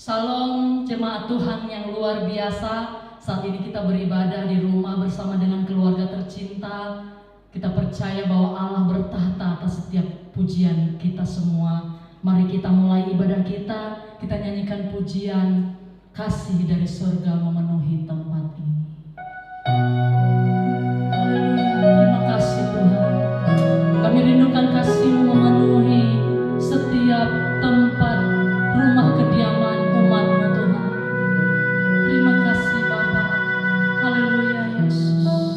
Shalom jemaat Tuhan yang luar biasa. Saat ini kita beribadah di rumah bersama dengan keluarga tercinta. Kita percaya bahwa Allah bertahta atas setiap pujian kita semua. Mari kita mulai ibadah kita. Kita nyanyikan pujian kasih dari surga memenuhi tempat ini. Haleluya, terima kasih Tuhan. Kami rindukan kasih-Mu memenuhi setiap tempat rumah kediaman umat-Mu Tuhan. Terima kasih Bapa. Haleluya Yesus.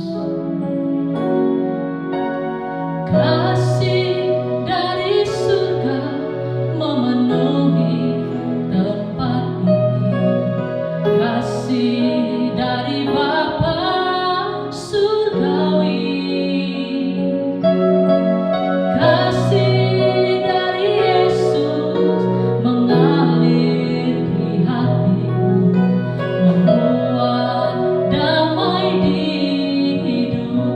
Kasih dari surga memenuhi tempat ini. Kasih dari Bapa surgawi. Kasih dari Yesus mengalir di hatiku, membuat damai di hidupku.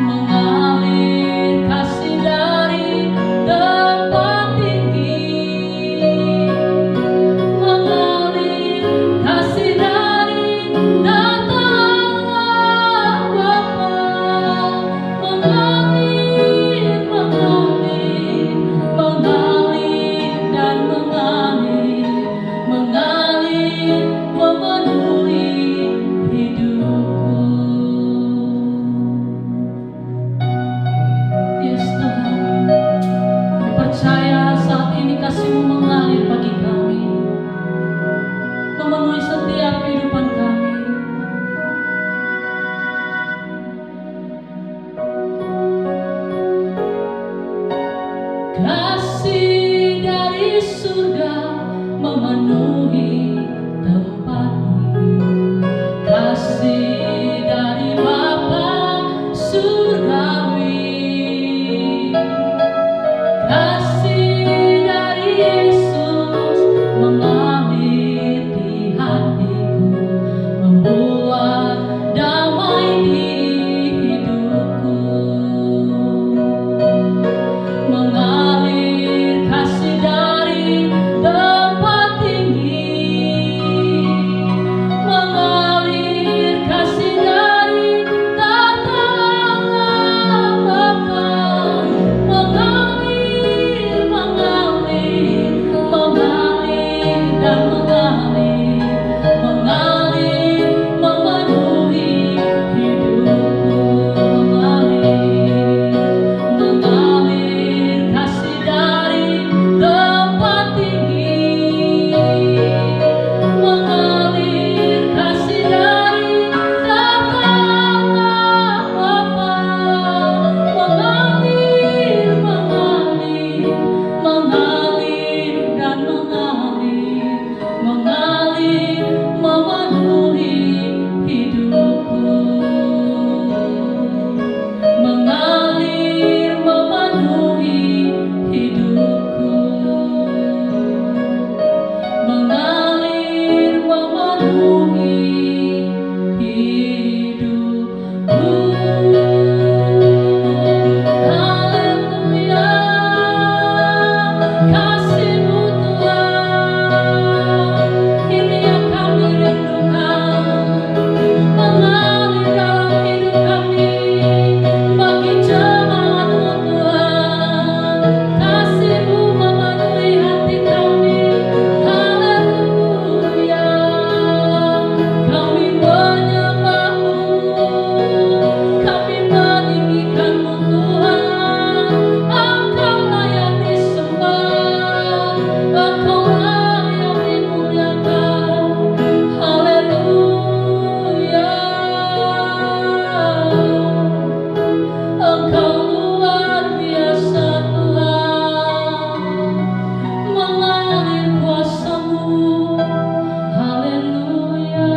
Mengalir kasih dari tempat tinggi, mengalir kasih dari data Allah Bapa. Mengalir, mengalir, mengalir dan mengalir, mengalir memenuhi hidupku. Yes Tuhan, kami percaya saat ini kasih-Mu mengalir bagi kami, memenuhi setiap kehidupan kami. Kasih dari surga memenuhi tempat ini. Kasih dari Bapa surgawi. Kasih dari Yesus mengalir di hatiku, membuat damai di hidupku. Mengalir kasih dari tempat tinggi, mengalir kasih dari tata Allah Bapa. Mengalir, mengalir, mengalir dan mengalir, mengalir memenuhi hidupku. Mengalir kasih dari tempat tinggi, mengalir kasih dari tata Allah Bapa. Mengalir, mengalir, mengalir dan mengalir, mengalir memenuhi hidupku. Mengalir memenuhi hidupku. Mengalir memenuhi hidupku. Haleluya, kasih-Mu Tuhan, ini yang kami rindukan. Mengalir dalam hidup kami, bagi jemaat-Mu Tuhan. Kasih-Mu memenuhi hati kami. Haleluya, kami menyembah-Mu, kami meninggikan-Mu Tuhan. Engkau-lah yang disembah, Engkau-lah yang dimuliakan. Haleluya, Engkau luar biasa Tuhan, mengalir kuasa-Mu. Haleluya.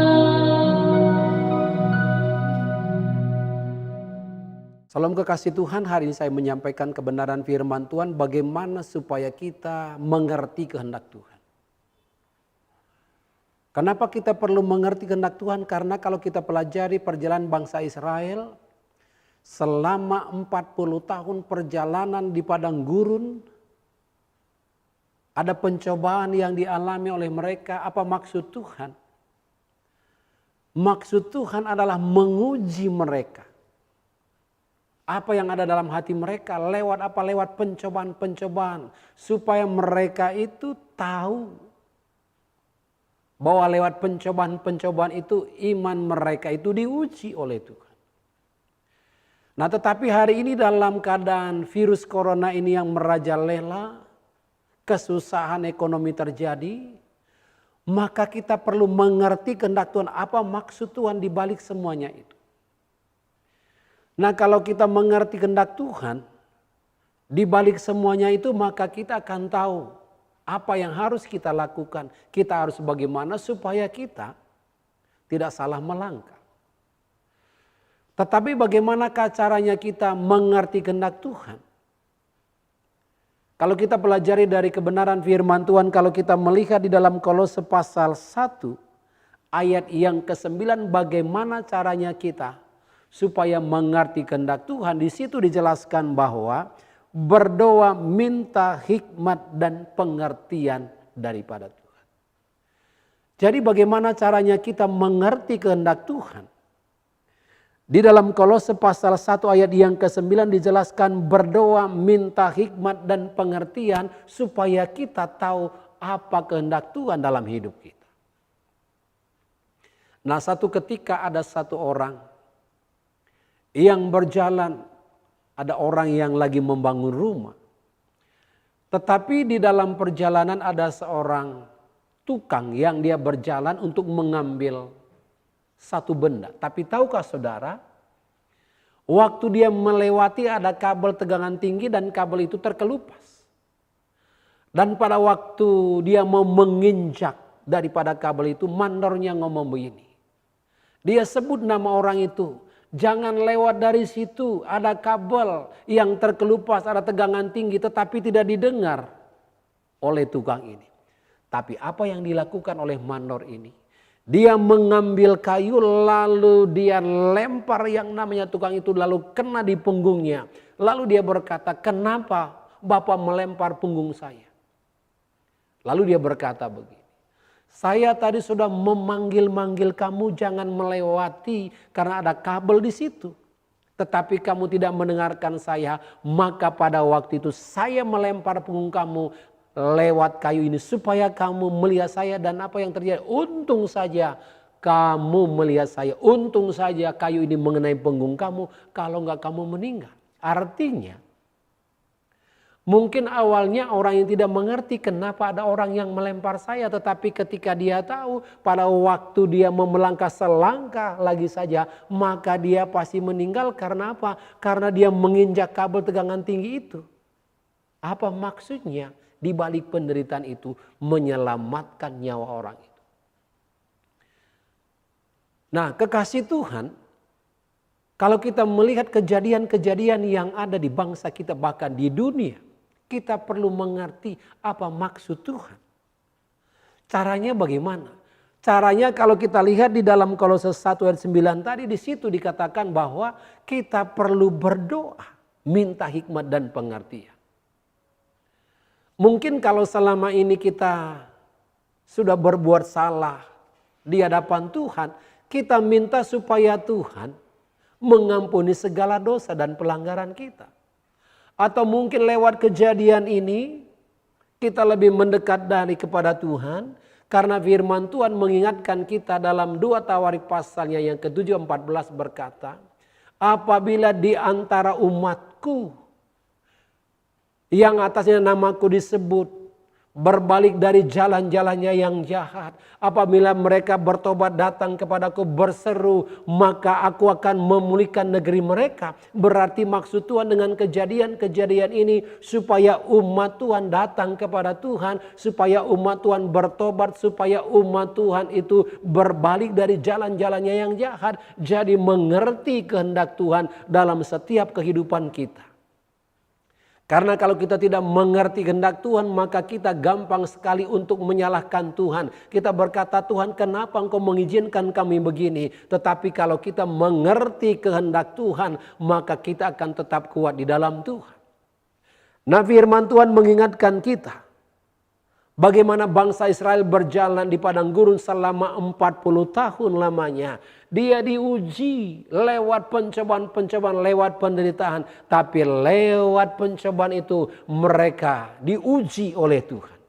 Salam kekasih Tuhan, hari ini saya menyampaikan kebenaran firman Tuhan bagaimana supaya kita mengerti kehendak Tuhan. Kenapa kita perlu mengerti kehendak Tuhan? Karena kalau kita pelajari perjalanan bangsa Israel selama 40 tahun perjalanan di padang gurun, ada pencobaan yang dialami oleh mereka. Apa maksud Tuhan? Maksud Tuhan adalah menguji mereka. Apa yang ada dalam hati mereka, lewat apa? Lewat pencobaan-pencobaan. Supaya mereka itu tahu bahwa lewat pencobaan-pencobaan itu iman mereka itu diuji oleh Tuhan. Nah, tetapi hari ini dalam keadaan virus corona ini yang merajalela, kesusahan ekonomi terjadi, maka kita perlu mengerti kehendak Tuhan, apa maksud Tuhan di balik semuanya itu. Nah, kalau kita mengerti kehendak Tuhan di balik semuanya itu, maka kita akan tahu apa yang harus kita lakukan. Kita harus bagaimana supaya kita tidak salah melangkah. Tetapi bagaimanakah caranya kita mengerti kehendak Tuhan? Kalau kita pelajari dari kebenaran firman Tuhan, kalau kita melihat di dalam Kolose pasal 1 ayat yang ke-9, bagaimana caranya kita supaya mengerti kehendak Tuhan. Di situ dijelaskan bahwa berdoa minta hikmat dan pengertian daripada Tuhan. Jadi bagaimana caranya kita mengerti kehendak Tuhan? Di dalam Kolose pasal 1 ayat yang ke-9 dijelaskan berdoa minta hikmat dan pengertian supaya kita tahu apa kehendak Tuhan dalam hidup kita. Nah, satu ketika ada satu orang yang berjalan, ada orang yang lagi membangun rumah. Tetapi di dalam perjalanan ada seorang tukang yang dia berjalan untuk mengambil satu benda. Tapi tahukah saudara, waktu dia melewati ada kabel tegangan tinggi dan kabel itu terkelupas. Dan pada waktu dia mau menginjak daripada kabel itu, mandornya ngomong begini. Dia sebut nama orang itu. Jangan lewat dari situ, ada kabel yang terkelupas, ada tegangan tinggi tetapi tidak didengar oleh tukang ini. Tapi apa yang dilakukan oleh mandor ini? Dia mengambil kayu lalu dia lempar yang namanya tukang itu lalu kena di punggungnya. Lalu dia berkata, kenapa Bapak melempar punggung saya? Lalu dia berkata begini. Saya tadi sudah memanggil-manggil kamu jangan melewati karena ada kabel di situ. Tetapi kamu tidak mendengarkan saya, maka pada waktu itu saya melempar punggung kamu lewat kayu ini supaya kamu melihat saya dan apa yang terjadi. Untung saja kamu melihat saya, untung saja kayu ini mengenai punggung kamu, kalau enggak kamu meninggal. Artinya mungkin awalnya orang yang tidak mengerti kenapa ada orang yang melempar saya. Tetapi ketika dia tahu pada waktu dia melangkah selangkah lagi saja, maka dia pasti meninggal. Karena apa? Karena dia menginjak kabel tegangan tinggi itu. Apa maksudnya? Di balik penderitaan itu menyelamatkan nyawa orang itu. Nah, kekasih Tuhan, kalau kita melihat kejadian-kejadian yang ada di bangsa kita bahkan di dunia, kita perlu mengerti apa maksud Tuhan. Caranya bagaimana? Caranya kalau kita lihat di dalam Kolose 1 ayat 9 tadi, di situ dikatakan bahwa kita perlu berdoa, minta hikmat dan pengertian. Mungkin kalau selama ini kita sudah berbuat salah di hadapan Tuhan, kita minta supaya Tuhan mengampuni segala dosa dan pelanggaran kita. Atau mungkin lewat kejadian ini kita lebih mendekat kepada Tuhan. Karena firman Tuhan mengingatkan kita dalam 2 Tawarik pasalnya yang ke-7 14 berkata. Apabila di antara umatku yang atasnya namaku disebut berbalik dari jalan-jalannya yang jahat. Apabila mereka bertobat datang kepadaku berseru, maka aku akan memulihkan negeri mereka. Berarti maksud Tuhan dengan kejadian-kejadian ini supaya umat Tuhan datang kepada Tuhan, supaya umat Tuhan bertobat, supaya umat Tuhan itu berbalik dari jalan-jalannya yang jahat. Jadi mengerti kehendak Tuhan dalam setiap kehidupan kita. Karena kalau kita tidak mengerti kehendak Tuhan, maka kita gampang sekali untuk menyalahkan Tuhan. Kita berkata, Tuhan kenapa engkau mengizinkan kami begini? Tetapi kalau kita mengerti kehendak Tuhan, maka kita akan tetap kuat di dalam Tuhan. Nah, firman Tuhan mengingatkan kita Bagaimana bangsa Israel berjalan di padang gurun selama 40 tahun lamanya. Dia diuji lewat pencobaan-pencobaan, lewat penderitaan. Tapi lewat pencobaan itu mereka diuji oleh Tuhan.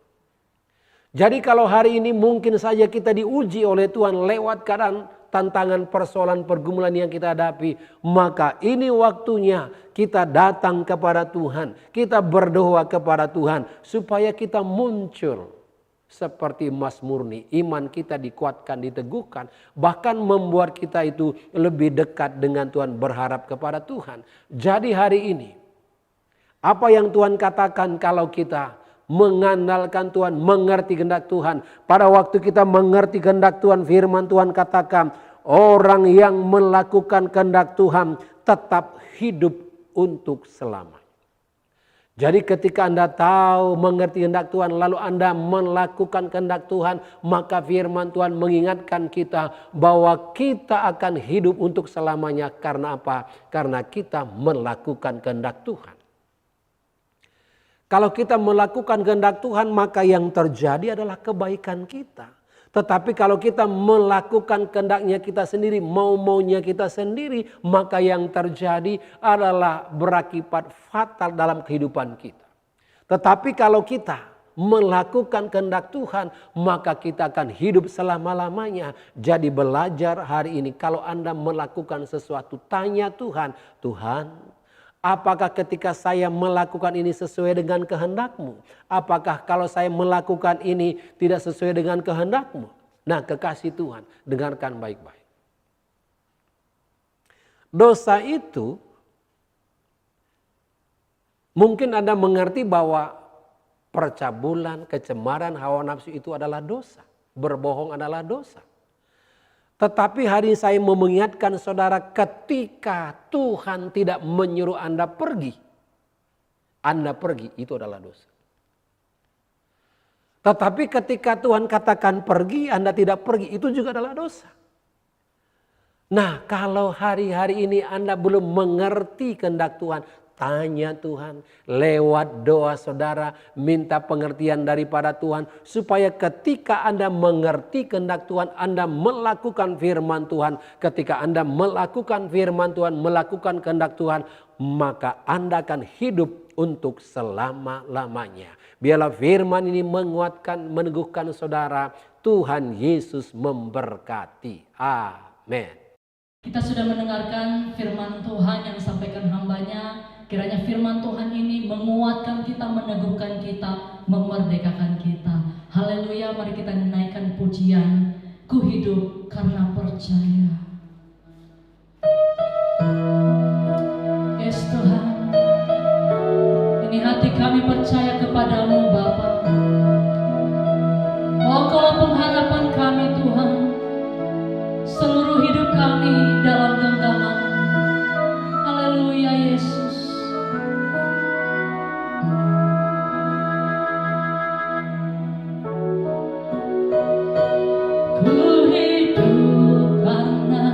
Jadi kalau hari ini mungkin saja kita diuji oleh Tuhan lewat keadaan tantangan, persoalan, pergumulan yang kita hadapi. Maka ini waktunya kita datang kepada Tuhan. Kita berdoa kepada Tuhan supaya kita muncul seperti emas murni. Iman kita dikuatkan, diteguhkan. Bahkan membuat kita itu lebih dekat dengan Tuhan, berharap kepada Tuhan. Jadi hari ini apa yang Tuhan katakan kalau kita mengandalkan Tuhan, mengerti kehendak Tuhan. Pada waktu kita mengerti kehendak Tuhan, firman Tuhan katakan, orang yang melakukan kehendak Tuhan tetap hidup untuk selamanya. Jadi ketika Anda tahu, mengerti kehendak Tuhan, lalu Anda melakukan kehendak Tuhan, maka firman Tuhan mengingatkan kita bahwa kita akan hidup untuk selamanya. Karena apa? Karena kita melakukan kehendak Tuhan. Kalau kita melakukan kehendak Tuhan, maka yang terjadi adalah kebaikan kita. Tetapi kalau kita melakukan kehendaknya kita sendiri, mau-maunya kita sendiri, maka yang terjadi adalah berakibat fatal dalam kehidupan kita. Tetapi kalau kita melakukan kehendak Tuhan, maka kita akan hidup selama-lamanya. Jadi belajar hari ini, kalau Anda melakukan sesuatu, tanya Tuhan, Tuhan, apakah ketika saya melakukan ini sesuai dengan kehendak-Mu? Apakah kalau saya melakukan ini tidak sesuai dengan kehendak-Mu? Nah, kekasih Tuhan, dengarkan baik-baik. Dosa itu, mungkin Anda mengerti bahwa percabulan, kecemaran, hawa nafsu itu adalah dosa. Berbohong adalah dosa. Tetapi hari ini saya mau mengingatkan saudara, ketika Tuhan tidak menyuruh Anda pergi itu adalah dosa. Tetapi ketika Tuhan katakan pergi, Anda tidak pergi, itu juga adalah dosa. Nah, kalau hari-hari ini Anda belum mengerti kehendak Tuhan, tanya Tuhan lewat doa saudara, minta pengertian daripada Tuhan supaya ketika Anda mengerti kehendak Tuhan, Anda melakukan firman Tuhan. Ketika Anda melakukan firman Tuhan, melakukan kehendak Tuhan, maka Anda akan hidup untuk selama-lamanya. Biarlah firman ini menguatkan, meneguhkan saudara. Tuhan Yesus memberkati. Amin. Kita sudah mendengarkan firman Tuhan yang disampaikan hamba-Nya. Kiranya firman Tuhan ini menguatkan kita, meneguhkan kita, memerdekakan kita. Haleluya, mari kita naikkan pujian. Ku hidup karena percaya. Yes Tuhan, ini hati kami percaya kepadamu Bapa. Oh, Engkaulah pengharapan kami Tuhan. Seluruh hidup kami dalam genggaman. Haleluya Yesus. Ku hidup karena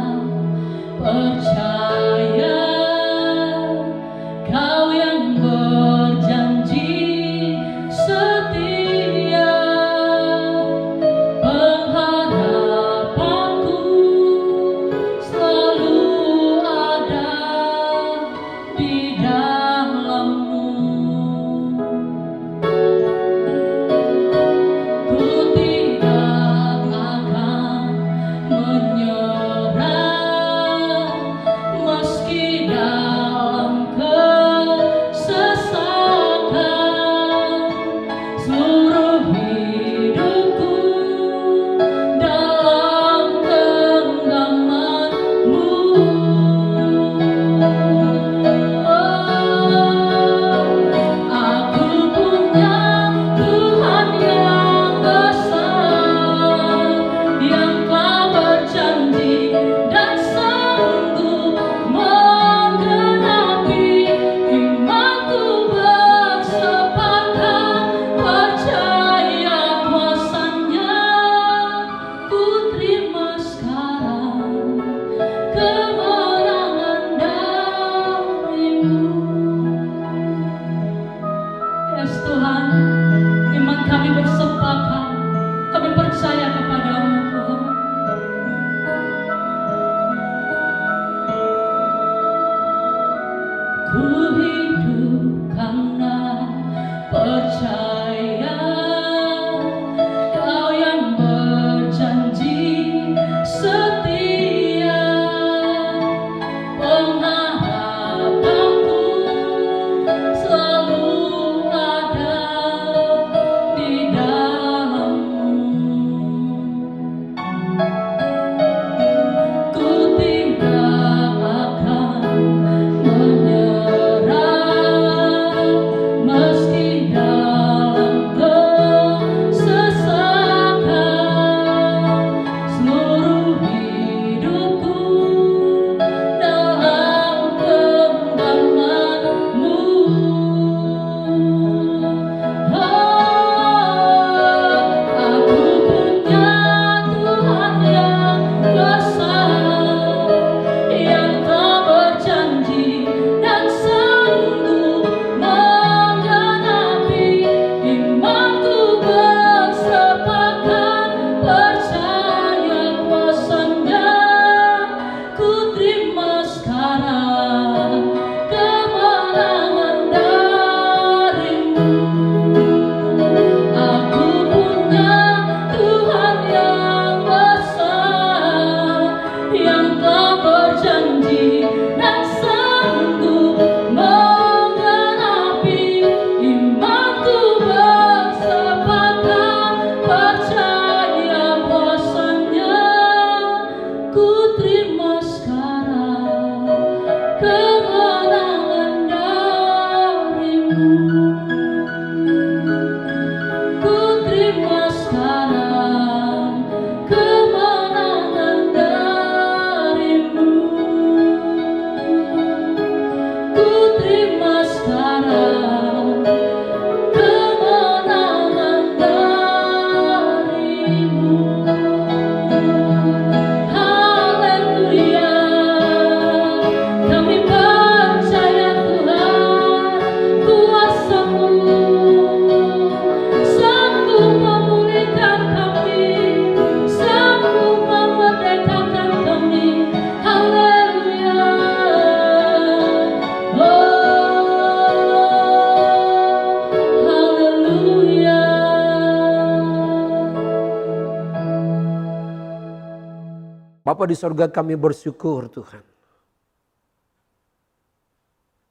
Bapa di sorga, kami bersyukur Tuhan.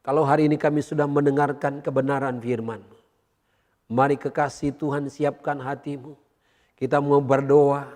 Kalau hari ini kami sudah mendengarkan kebenaran firman, mari kekasih Tuhan siapkan hatimu. Kita mau berdoa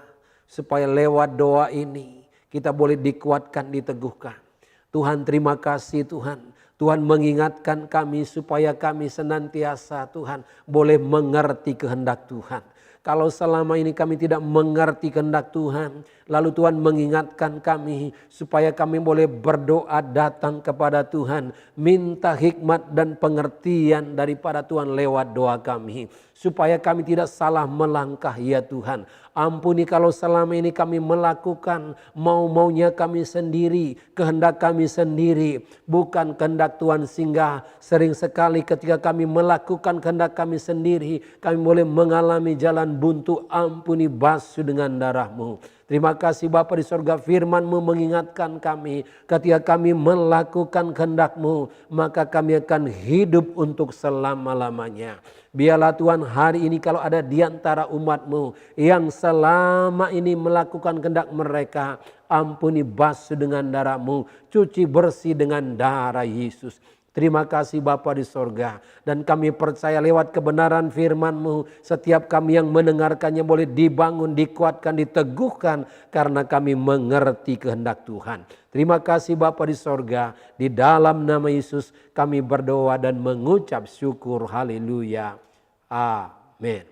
supaya lewat doa ini kita boleh dikuatkan, diteguhkan. Tuhan, terima kasih Tuhan. Tuhan mengingatkan kami supaya kami senantiasa Tuhan boleh mengerti kehendak Tuhan. Kalau selama ini kami tidak mengerti kehendak Tuhan, lalu Tuhan mengingatkan kami supaya kami boleh berdoa datang kepada Tuhan, minta hikmat dan pengertian daripada Tuhan lewat doa kami, supaya kami tidak salah melangkah ya Tuhan. Ampuni kalau selama ini kami melakukan mau-maunya kami sendiri, kehendak kami sendiri, bukan kehendak Tuhan, sehingga sering sekali ketika kami melakukan kehendak kami sendiri, kami boleh mengalami jalan buntu. Ampuni basuh dengan darah-Mu. Terima kasih Bapa di sorga, firman-Mu mengingatkan kami ketika kami melakukan kehendak-Mu, maka kami akan hidup untuk selama-lamanya. Biarlah Tuhan hari ini kalau ada di antara umat-Mu yang selama ini melakukan kehendak mereka, ampuni basuh dengan darah-Mu, cuci bersih dengan darah Yesus. Terima kasih Bapa di sorga, dan kami percaya lewat kebenaran firman-Mu setiap kami yang mendengarkannya boleh dibangun, dikuatkan, diteguhkan karena kami mengerti kehendak Tuhan. Terima kasih Bapa di sorga, di dalam nama Yesus kami berdoa dan mengucap syukur. Haleluya. Amin.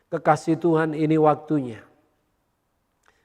Kekasih Tuhan, ini waktunya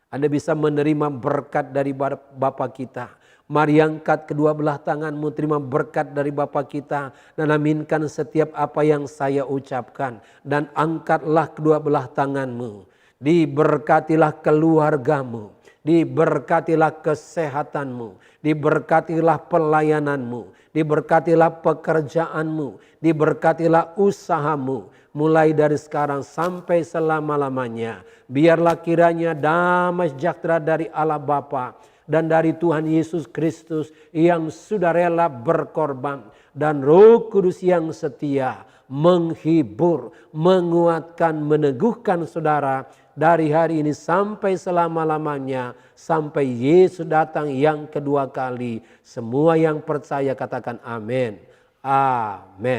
Anda bisa menerima berkat dari Bapa kita. Mari angkat kedua belah tanganmu, terima berkat dari Bapa kita, dan aminkan setiap apa yang saya ucapkan. Dan angkatlah kedua belah tanganmu. Diberkatilah keluargamu, diberkatilah kesehatanmu, diberkatilah pelayananmu, diberkatilah pekerjaanmu, diberkatilah usahamu. Mulai dari sekarang sampai selama-lamanya. Biarlah kiranya damai sejahtera dari Allah Bapa dan dari Tuhan Yesus Kristus yang sudah rela berkorban, dan Roh Kudus yang setia menghibur, menguatkan, meneguhkan saudara dari hari ini sampai selama-lamanya, sampai Yesus datang yang kedua kali. Semua yang percaya katakan amin. Amin.